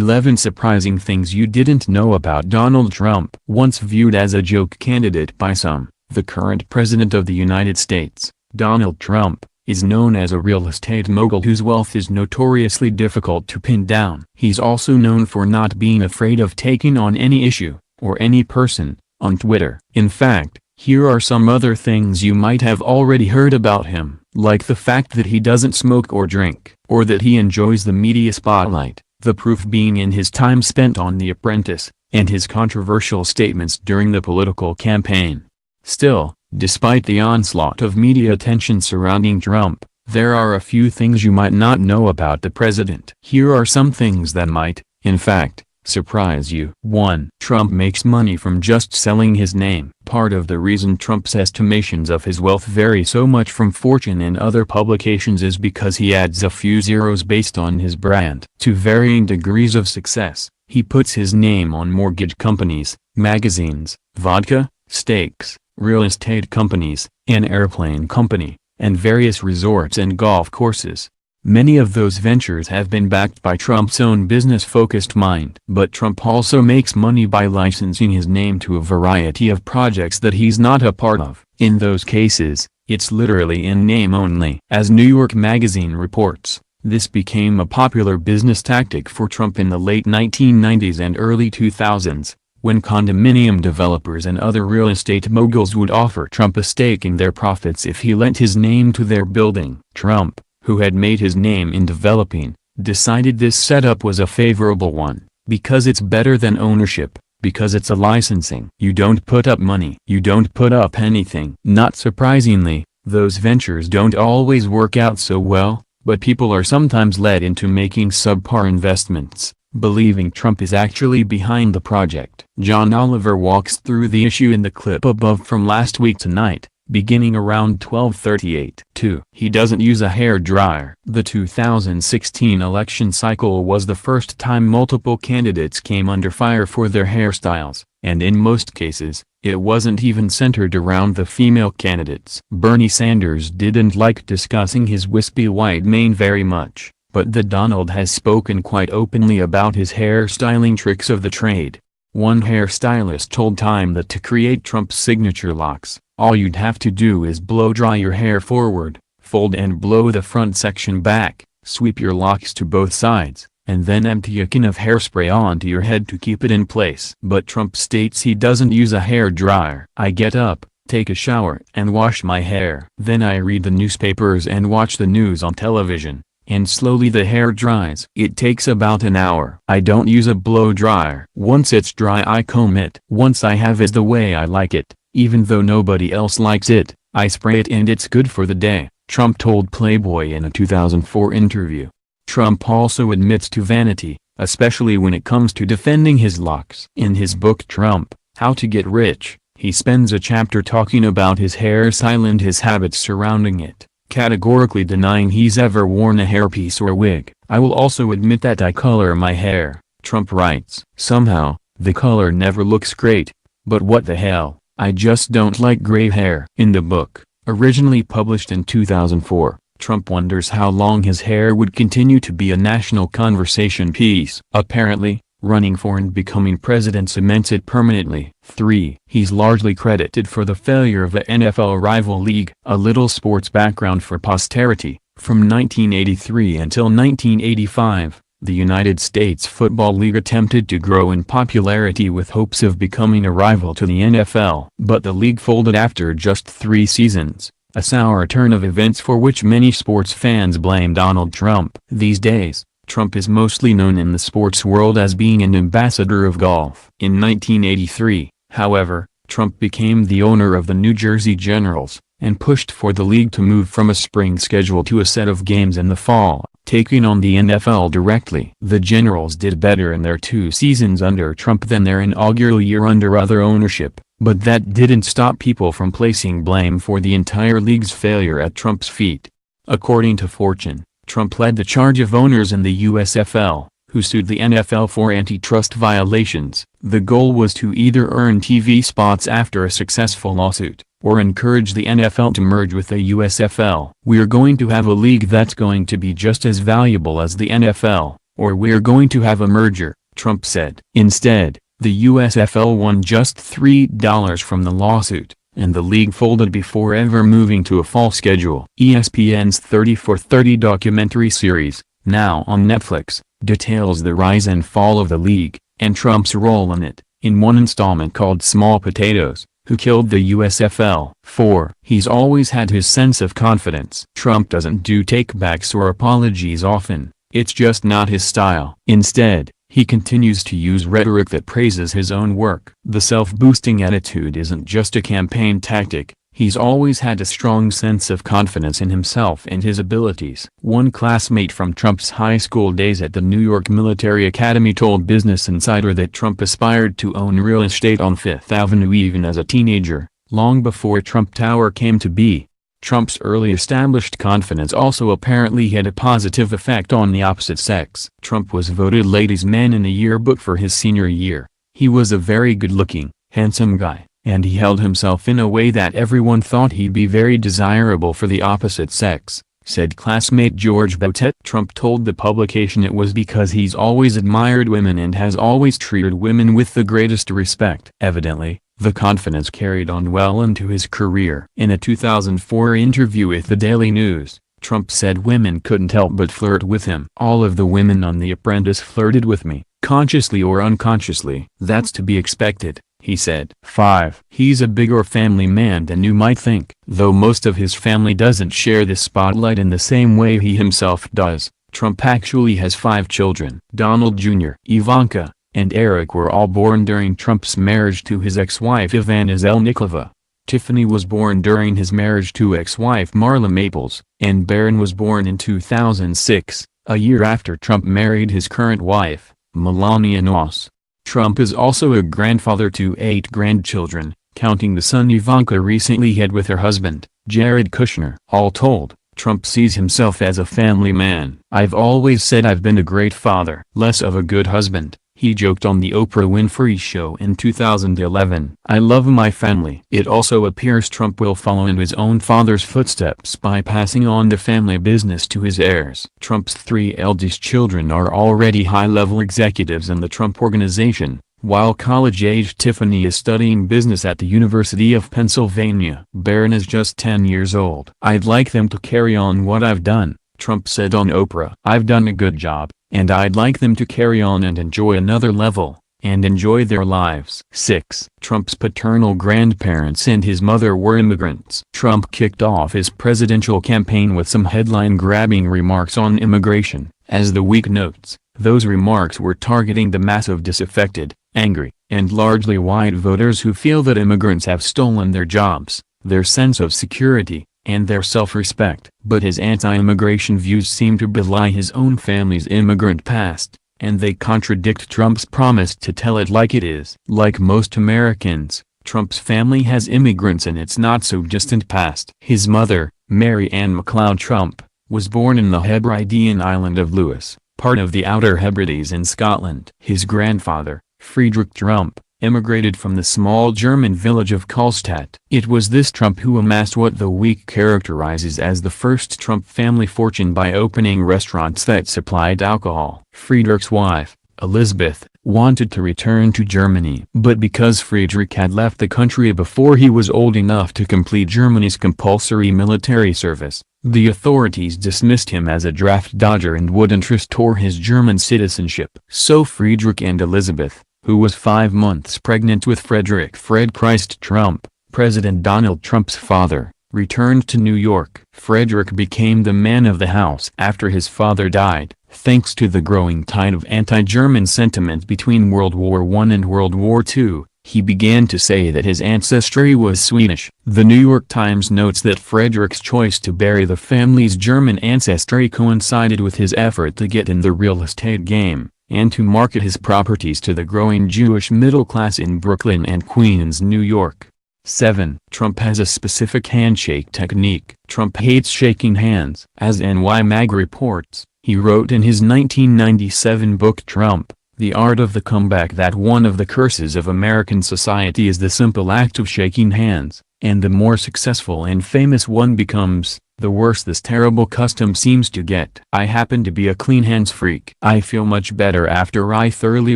11 Surprising Things You Didn't Know About Donald Trump. Once viewed as a joke candidate by some, the current president of the United States, Donald Trump, is known as a real estate mogul whose wealth is notoriously difficult to pin down. He's also known for not being afraid of taking on any issue, or any person, on Twitter. In fact, here are some other things you might have already heard about him, like the fact that he doesn't smoke or drink, or that he enjoys the media spotlight, the proof being in his time spent on The Apprentice, and his controversial statements during the political campaign. Still, despite the onslaught of media attention surrounding Trump, there are a few things you might not know about the president. Here are some things that might, in fact, surprise you. 1. Trump makes money from just selling his name. Part of the reason Trump's estimations of his wealth vary so much from Fortune and other publications is because he adds a few zeros based on his brand. To varying degrees of success, he puts his name on mortgage companies, magazines, vodka, steaks, real estate companies, an airplane company, and various resorts and golf courses. Many of those ventures have been backed by Trump's own business-focused mind. But Trump also makes money by licensing his name to a variety of projects that he's not a part of. In those cases, it's literally in name only. As New York Magazine reports, this became a popular business tactic for Trump in the late 1990s and early 2000s, when condominium developers and other real estate moguls would offer Trump a stake in their profits if he lent his name to their building. Trump, who had made his name in developing, decided this setup was a favorable one, because it's better than ownership, because it's a licensing. You don't put up money. You don't put up anything. Not surprisingly, those ventures don't always work out so well, but people are sometimes led into making subpar investments, believing Trump is actually behind the project. John Oliver walks through the issue in the clip above from last week tonight, beginning around 12:38. 2. He doesn't use a hair dryer. The 2016 election cycle was the first time multiple candidates came under fire for their hairstyles, and in most cases, it wasn't even centered around the female candidates. Bernie Sanders didn't like discussing his wispy white mane very much, but the Donald has spoken quite openly about his hairstyling tricks of the trade. One hairstylist told Time that to create Trump's signature locks, all you'd have to do is blow-dry your hair forward, fold and blow the front section back, sweep your locks to both sides, and then empty a can of hairspray onto your head to keep it in place. But Trump states he doesn't use a hair dryer. I get up, take a shower and wash my hair. Then I read the newspapers and watch the news on television, and slowly the hair dries. It takes about an hour. I don't use a blow dryer. Once it's dry I comb it. Once I have it the way I like it, even though nobody else likes it, I spray it and it's good for the day, Trump told Playboy in a 2004 interview. Trump also admits to vanity, especially when it comes to defending his locks. In his book Trump, How to Get Rich, he spends a chapter talking about his hairstyle and his habits surrounding it, categorically denying he's ever worn a hairpiece or wig. I will also admit that I color my hair, Trump writes. Somehow, the color never looks great, but what the hell, I just don't like gray hair. In the book, originally published in 2004, Trump wonders how long his hair would continue to be a national conversation piece. Apparently, running for and becoming president cements it permanently. 3. He's largely credited for the failure of the NFL rival league. A little sports background for posterity. From 1983 until 1985, the United States Football League attempted to grow in popularity with hopes of becoming a rival to the NFL. But the league folded after just 3 seasons, a sour turn of events for which many sports fans blame Donald Trump. These days, Trump is mostly known in the sports world as being an ambassador of golf. In 1983, however, Trump became the owner of the New Jersey Generals, and pushed for the league to move from a spring schedule to a set of games in the fall, taking on the NFL directly. The Generals did better in their 2 seasons under Trump than their inaugural year under other ownership, but that didn't stop people from placing blame for the entire league's failure at Trump's feet. According to Fortune, Trump led the charge of owners in the USFL, who sued the NFL for antitrust violations. The goal was to either earn TV spots after a successful lawsuit, or encourage the NFL to merge with the USFL. "We're going to have a league that's going to be just as valuable as the NFL," or we're going to have a merger, Trump said. Instead, the USFL won just $3 from the lawsuit, and the league folded before ever moving to a fall schedule. ESPN's 30 for 30 documentary series, now on Netflix, details the rise and fall of the league, and Trump's role in it, in one installment called Small Potatoes: Who Killed the USFL. 4. He's always had his sense of confidence. Trump doesn't do take-backs or apologies often, it's just not his style. Instead, he continues to use rhetoric that praises his own work. The self-boosting attitude isn't just a campaign tactic, he's always had a strong sense of confidence in himself and his abilities. One classmate from Trump's high school days at the New York Military Academy told Business Insider that Trump aspired to own real estate on Fifth Avenue even as a teenager, long before Trump Tower came to be. Trump's early established confidence also apparently had a positive effect on the opposite sex. Trump was voted Ladies' Man in the yearbook for his senior year. He was a very good-looking, handsome guy, and he held himself in a way that everyone thought he'd be very desirable for the opposite sex, said classmate George Botet. Trump told the publication it was because he's always admired women and has always treated women with the greatest respect. Evidently, the confidence carried on well into his career. In a 2004 interview with the Daily News, Trump said women couldn't help but flirt with him. "All of the women on The Apprentice flirted with me, consciously or unconsciously. That's to be expected," he said. 5. He's a bigger family man than you might think. Though most of his family doesn't share the spotlight in the same way he himself does, Trump actually has 5 children. Donald Jr., Ivanka, and Eric were all born during Trump's marriage to his ex-wife Ivana Zelnickova. Tiffany was born during his marriage to ex-wife Marla Maples, and Barron was born in 2006, a year after Trump married his current wife, Melania Knauss. Trump is also a grandfather to 8 grandchildren, counting the son Ivanka recently had with her husband, Jared Kushner. All told, Trump sees himself as a family man. "I've always said I've been a great father, less of a good husband," he joked on the Oprah Winfrey Show in 2011. "I love my family." It also appears Trump will follow in his own father's footsteps by passing on the family business to his heirs. Trump's 3 eldest children are already high-level executives in the Trump Organization, while college-aged Tiffany is studying business at the University of Pennsylvania. Barron is just 10 years old. "I'd like them to carry on what I've done," Trump said on Oprah. "I've done a good job, and I'd like them to carry on and enjoy another level, and enjoy their lives." 6. Trump's paternal grandparents and his mother were immigrants. Trump kicked off his presidential campaign with some headline-grabbing remarks on immigration. As the week notes, those remarks were targeting the mass of disaffected, angry, and largely white voters who feel that immigrants have stolen their jobs, their sense of security, and their self-respect. But his anti-immigration views seem to belie his own family's immigrant past, and they contradict Trump's promise to tell it like it is. Like most Americans, Trump's family has immigrants in its not-so-distant past. His mother, Mary Ann MacLeod Trump, was born in the Hebridean island of Lewis, part of the Outer Hebrides in Scotland. His grandfather, Friedrich Trump, immigrated from the small German village of Karlstadt. It was this Trump who amassed what the Week characterizes as the first Trump family fortune by opening restaurants that supplied alcohol. Friedrich's wife, Elizabeth, wanted to return to Germany. But because Friedrich had left the country before he was old enough to complete Germany's compulsory military service, the authorities dismissed him as a draft dodger and wouldn't restore his German citizenship. So Friedrich and Elizabeth, who was 5 months pregnant with Frederick Fred Christ Trump, President Donald Trump's father, returned to New York. Frederick became the man of the house after his father died, thanks to the growing tide of anti-German sentiment between World War I and World War II. He began to say that his ancestry was Swedish. The New York Times notes that Frederick's choice to bury the family's German ancestry coincided with his effort to get in the real estate game, and to market his properties to the growing Jewish middle class in Brooklyn and Queens, New York. 7. Trump has a specific handshake technique. Trump hates shaking hands. As NY Mag reports, he wrote in his 1997 book Trump, The Art of the Comeback, that one of the curses of American society is the simple act of shaking hands. And the more successful and famous one becomes, the worse this terrible custom seems to get. I happen to be a clean hands freak. I feel much better after I thoroughly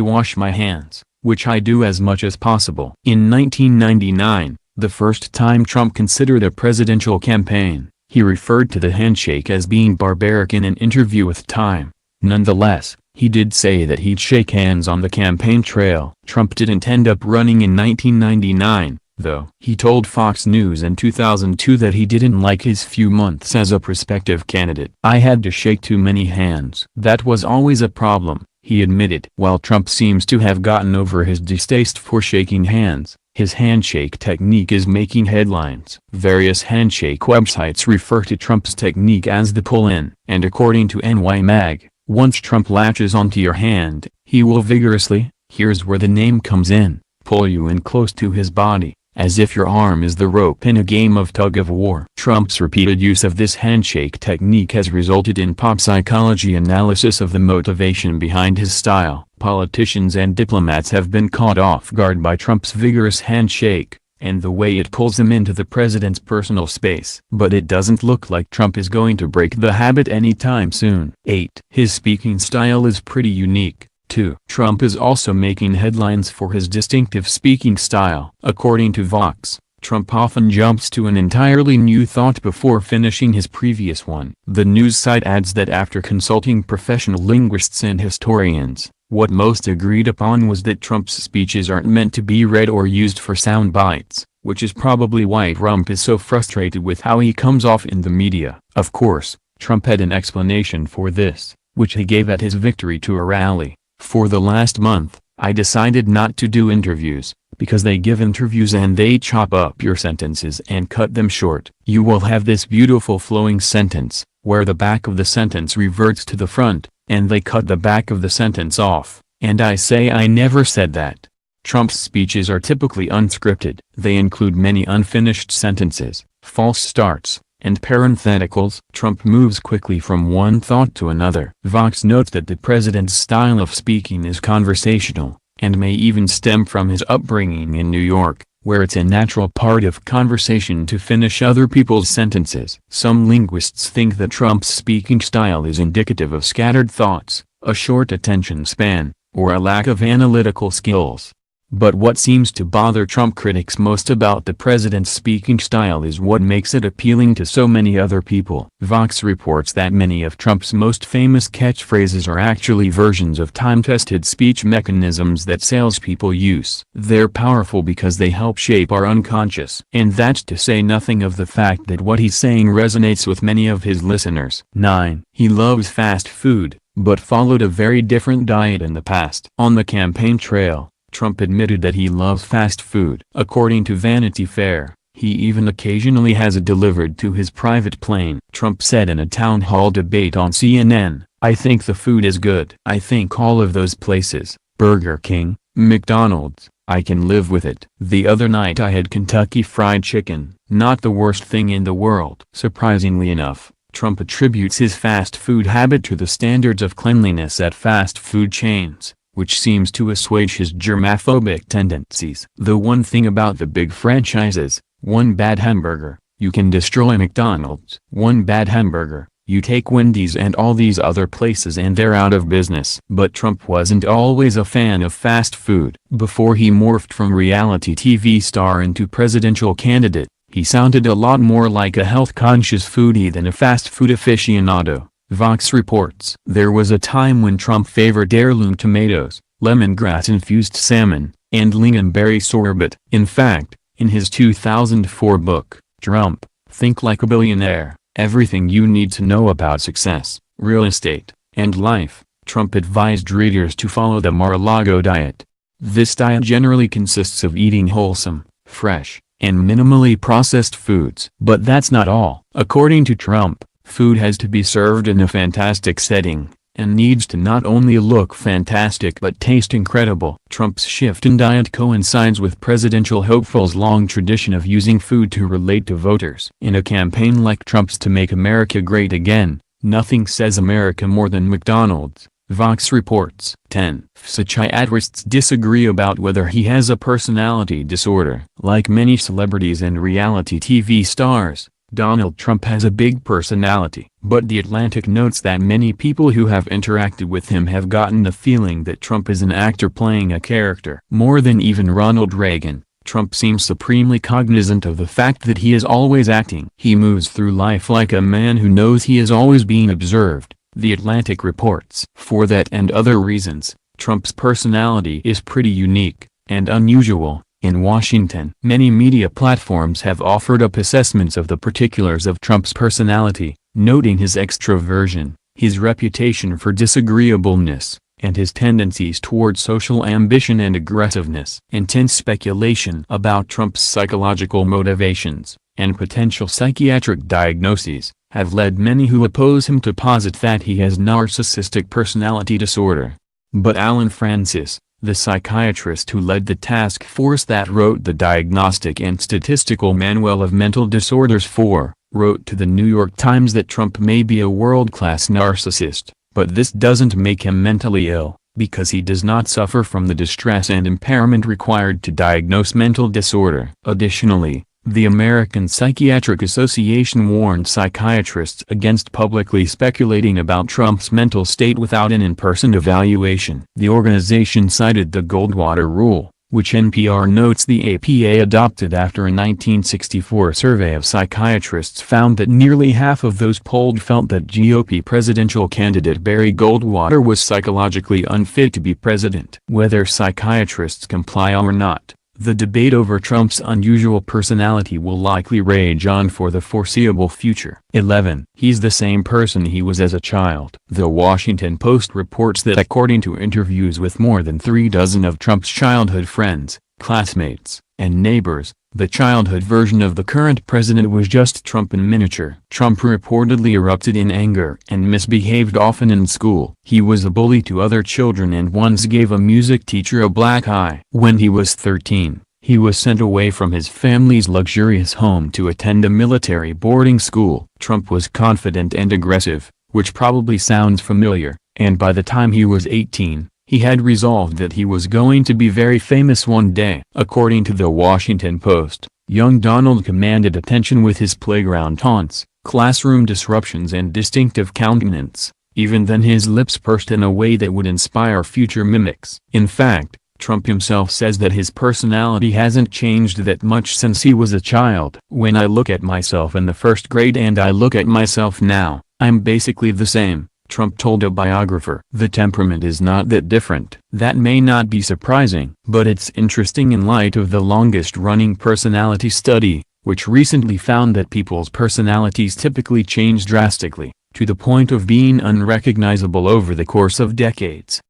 wash my hands, which I do as much as possible. In 1999, the first time Trump considered a presidential campaign, he referred to the handshake as being barbaric in an interview with Time. Nonetheless, he did say that he'd shake hands on the campaign trail. Trump didn't end up running in 1999, though. He told Fox News in 2002 that he didn't like his few months as a prospective candidate. "I had to shake too many hands. That was always a problem," he admitted. While Trump seems to have gotten over his distaste for shaking hands, his handshake technique is making headlines. Various handshake websites refer to Trump's technique as the pull-in. And according to NY Mag, once Trump latches onto your hand, he will vigorously, here's where the name comes in, pull you in close to his body, as if your arm is the rope in a game of tug-of-war. Trump's repeated use of this handshake technique has resulted in pop psychology analysis of the motivation behind his style. Politicians and diplomats have been caught off guard by Trump's vigorous handshake, and the way it pulls them into the president's personal space. But it doesn't look like Trump is going to break the habit anytime soon. 8. His speaking style is pretty unique, too. Trump is also making headlines for his distinctive speaking style. According to Vox, Trump often jumps to an entirely new thought before finishing his previous one. The news site adds that after consulting professional linguists and historians, what most agreed upon was that Trump's speeches aren't meant to be read or used for sound bites, which is probably why Trump is so frustrated with how he comes off in the media. Of course, Trump had an explanation for this, which he gave at his victory tour rally. "For the last month, I decided not to do interviews, because they give interviews and they chop up your sentences and cut them short. You will have this beautiful flowing sentence, where the back of the sentence reverts to the front, and they cut the back of the sentence off, and I say I never said that." Trump's speeches are typically unscripted. They include many unfinished sentences, false starts, and parentheticals. Trump moves quickly from one thought to another. Vox notes that the president's style of speaking is conversational, and may even stem from his upbringing in New York, where it's a natural part of conversation to finish other people's sentences. Some linguists think that Trump's speaking style is indicative of scattered thoughts, a short attention span, or a lack of analytical skills. But what seems to bother Trump critics most about the president's speaking style is what makes it appealing to so many other people. Vox reports that many of Trump's most famous catchphrases are actually versions of time-tested speech mechanisms that salespeople use. They're powerful because they help shape our unconscious. And that's to say nothing of the fact that what he's saying resonates with many of his listeners. 9. He loves fast food, but followed a very different diet in the past. On the campaign trail, Trump admitted that he loves fast food. According to Vanity Fair, he even occasionally has it delivered to his private plane. Trump said in a town hall debate on CNN, "I think the food is good. I think all of those places, Burger King, McDonald's, I can live with it. The other night I had Kentucky Fried Chicken, not the worst thing in the world." Surprisingly enough, Trump attributes his fast food habit to the standards of cleanliness at fast food chains, which seems to assuage his germaphobic tendencies. The one thing about the big franchises, one bad hamburger, you can destroy McDonald's. One bad hamburger, you take Wendy's and all these other places and they're out of business. But Trump wasn't always a fan of fast food. Before he morphed from reality TV star into presidential candidate, he sounded a lot more like a health-conscious foodie than a fast food aficionado. Vox reports. There was a time when Trump favored heirloom tomatoes, lemongrass-infused salmon, and lingonberry sorbet. In fact, in his 2004 book, Trump, Think Like a Billionaire, Everything You Need to Know About Success, Real Estate, and Life, Trump advised readers to follow the Mar-a-Lago diet. This diet generally consists of eating wholesome, fresh, and minimally processed foods. But that's not all. According to Trump, food has to be served in a fantastic setting, and needs to not only look fantastic but taste incredible. Trump's shift in diet coincides with presidential hopefuls' long tradition of using food to relate to voters. In a campaign like Trump's to make America great again, nothing says America more than McDonald's, Vox reports. 10. Psychiatrists disagree about whether he has a personality disorder. Like many celebrities and reality TV stars, Donald Trump has a big personality. But The Atlantic notes that many people who have interacted with him have gotten the feeling that Trump is an actor playing a character. More than even Ronald Reagan, Trump seems supremely cognizant of the fact that he is always acting. He moves through life like a man who knows he is always being observed, The Atlantic reports. For that and other reasons, Trump's personality is pretty unique and unusual. In Washington, many media platforms have offered up assessments of the particulars of Trump's personality, noting his extroversion, his reputation for disagreeableness, and his tendencies toward social ambition and aggressiveness. Intense speculation about Trump's psychological motivations, and potential psychiatric diagnoses, have led many who oppose him to posit that he has narcissistic personality disorder. But Allen Francis, the psychiatrist who led the task force that wrote the Diagnostic and Statistical Manual of Mental Disorders wrote to the New York Times that Trump may be a world-class narcissist, but this doesn't make him mentally ill, because he does not suffer from the distress and impairment required to diagnose mental disorder. Additionally, the American Psychiatric Association warned psychiatrists against publicly speculating about Trump's mental state without an in-person evaluation. The organization cited the Goldwater Rule, which NPR notes the APA adopted after a 1964 survey of psychiatrists found that nearly half of those polled felt that GOP presidential candidate Barry Goldwater was psychologically unfit to be president. Whether psychiatrists comply or not, the debate over Trump's unusual personality will likely rage on for the foreseeable future. 11. He's the same person he was as a child. The Washington Post reports that according to interviews with more than 36 of Trump's childhood friends, classmates, and neighbors, the childhood version of the current president was just Trump in miniature. Trump reportedly erupted in anger and misbehaved often in school. He was a bully to other children and once gave a music teacher a black eye. When he was 13, he was sent away from his family's luxurious home to attend a military boarding school. Trump was confident and aggressive, which probably sounds familiar, and by the time he was 18, he had resolved that he was going to be very famous one day. According to the Washington Post, young Donald commanded attention with his playground taunts, classroom disruptions and distinctive countenance. Even then his lips pursed in a way that would inspire future mimics. In fact, Trump himself says that his personality hasn't changed that much since he was a child. When I look at myself in the first grade and I look at myself now, I'm basically the same, Trump told a biographer. The temperament is not that different. That may not be surprising, but it's interesting in light of the longest-running personality study, which recently found that people's personalities typically change drastically, to the point of being unrecognizable over the course of decades.